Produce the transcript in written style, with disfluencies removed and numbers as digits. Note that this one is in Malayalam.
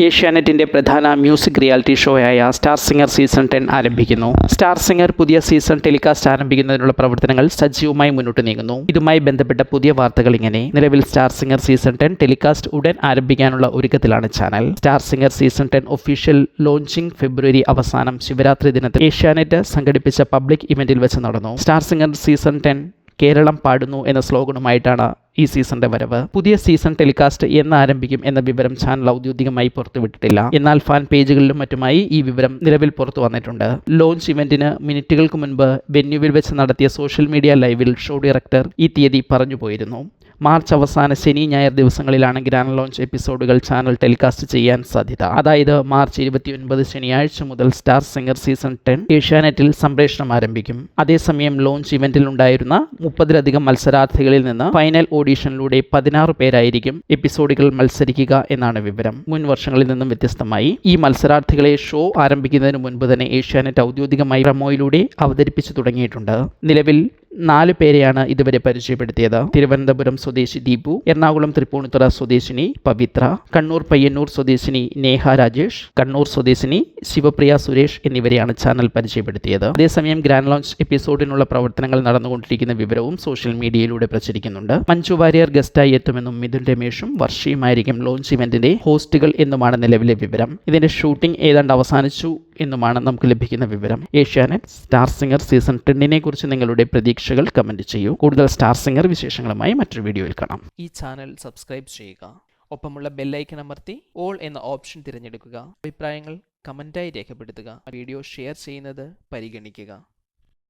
ഏഷ്യാനെറ്റിന്റെ പ്രധാന മ്യൂസിക് റിയാലിറ്റി ഷോയായ സ്റ്റാർ സിംഗർ സീസൺ 10 ആരംഭിക്കുന്നു. സ്റ്റാർ സിംഗർ പുതിയ സീസൺ ടെലികാസ്റ്റ് ആരംഭിക്കുന്നതിനുള്ള പ്രവർത്തനങ്ങൾ സജീവമായി മുന്നോട്ട് നീങ്ങുന്നു. ഇതുമായി ബന്ധപ്പെട്ട പുതിയ വാർത്തകൾ ഇങ്ങനെ. നിലവിൽ സ്റ്റാർ സിംഗർ സീസൺ 10 ടെലികാസ്റ്റ് ഉടൻ ആരംഭിക്കാനുള്ള ഒരുക്കത്തിലാണ് channel. Star singer season 10 official launching February അവസാനം ശിവരാത്രി ദിനത്തിൽ ഏഷ്യാനെറ്റ് സംഘടിപ്പിച്ച പബ്ലിക് ഇവന്റിൽ വെച്ച് നടന്നു. സ്റ്റാർ സിംഗർ സീസൺ 10 കേരളം പാടുന്നു എന്ന സ്ലോഗനുമായിട്ടാണ് ഈ സീസണിന്റെ വരവ്. പുതിയ സീസൺ ടെലികാസ്റ്റ് എന്ന് ആരംഭിക്കും എന്ന വിവരം ചാനൽ ഔദ്യോഗികമായി പുറത്തുവിട്ടിട്ടില്ല. എന്നാൽ ഫാൻ പേജുകളിലും മറ്റുമായി ഈ വിവരം നിലവിൽ പുറത്തു വന്നിട്ടുണ്ട്. ലോഞ്ച് ഇവന്റിന് മിനിറ്റുകൾക്ക് മുൻപ് വെന്യൂവിൽ വെച്ച് നടത്തിയ സോഷ്യൽ മീഡിയ ലൈവിൽ ഷോ ഡയറക്ടർ ഈ തീയതി പറഞ്ഞു പോയിരുന്നു. മാർച്ച് അവസാന ശനി ഞായർ ദിവസങ്ങളിലാണ് ഗ്രാൻഡ് ലോഞ്ച് എപ്പിസോഡുകൾ ചാനൽ ടെലികാസ്റ്റ് ചെയ്യാൻ സാധ്യത. അതായത് മാർച്ച് 29 ശനിയാഴ്ച മുതൽ സ്റ്റാർ സിംഗർ സീസൺ 10 ഏഷ്യാനെറ്റിൽ സംപ്രേഷണം ആരംഭിക്കും. അതേസമയം ലോഞ്ച് ഇവന്റിൽ ഉണ്ടായിരുന്ന 30-ലധികം മത്സരാർത്ഥികളിൽ നിന്ന് ഫൈനൽ ഓഡീഷനിലൂടെ 16 പേരായിരിക്കും എപ്പിസോഡുകൾ മത്സരിക്കുക എന്നാണ് വിവരം. മുൻ വർഷങ്ങളിൽ നിന്നും വ്യത്യസ്തമായി ഈ മത്സരാർത്ഥികളെ ഷോ ആരംഭിക്കുന്നതിന് മുൻപ് തന്നെ ഏഷ്യാനെറ്റ് ഔദ്യോഗികമായി പ്രമോയിലൂടെ അവതരിപ്പിച്ചു തുടങ്ങിയിട്ടുണ്ട്. നിലവിൽ 4 പേരെയാണ് ഇതുവരെ പരിചയപ്പെടുത്തിയത്. തിരുവനന്തപുരം സ്വദേശി ദീപു, എറണാകുളം തൃപ്പൂണിത്തുറ സ്വദേശിനി പവിത്ര, കണ്ണൂർ പയ്യന്നൂർ സ്വദേശിനി നേഹ രാജേഷ്, കണ്ണൂർ സ്വദേശിനി ശിവപ്രിയ സുരേഷ് എന്നിവരെയാണ് ചാനൽ പരിചയപ്പെടുത്തിയത്. അതേസമയം ഗ്രാൻഡ് ലോഞ്ച് എപ്പിസോഡിനുള്ള പ്രവർത്തനങ്ങൾ നടന്നുകൊണ്ടിരിക്കുന്ന വിവരവും സോഷ്യൽ മീഡിയയിലൂടെ പ്രചരിക്കുന്നുണ്ട്. മഞ്ജു വാര്യർ ഗസ്റ്റായി എത്തുമെന്നും മിഥുൻ രമേഷും വർഷയുമായിരിക്കും ലോഞ്ച് ഇവന്റിന്റെ ഹോസ്റ്റുകൾ എന്നുമാണ് നിലവിലെ വിവരം. ഇതിന്റെ ഷൂട്ടിംഗ് ഏതാണ്ട് അവസാനിച്ചു എന്നുമാണ് നമുക്ക് ലഭിക്കുന്ന വിവരം. ഏഷ്യാനെറ്റ് സ്റ്റാർ സിംഗർ സീസൺ 10 കുറിച്ച് നിങ്ങളുടെ പ്രതീക്ഷകൾ കമന്റ് ചെയ്യൂ. കൂടുതൽ സ്റ്റാർ സിംഗർ വിശേഷങ്ങളുമായി മറ്റൊരു വീഡിയോയിൽ കാണാം. ഈ ചാനൽ സബ്സ്ക്രൈബ് ചെയ്യുക. ഒപ്പമുള്ള ബെല്ലൈക്കൺ അമർത്തി ഓൾ എന്ന ഓപ്ഷൻ തിരഞ്ഞെടുക്കുക. അഭിപ്രായങ്ങൾ കമന്റായി രേഖപ്പെടുത്തുക. വീഡിയോ ഷെയർ ചെയ്യുന്നത് പരിഗണിക്കുക.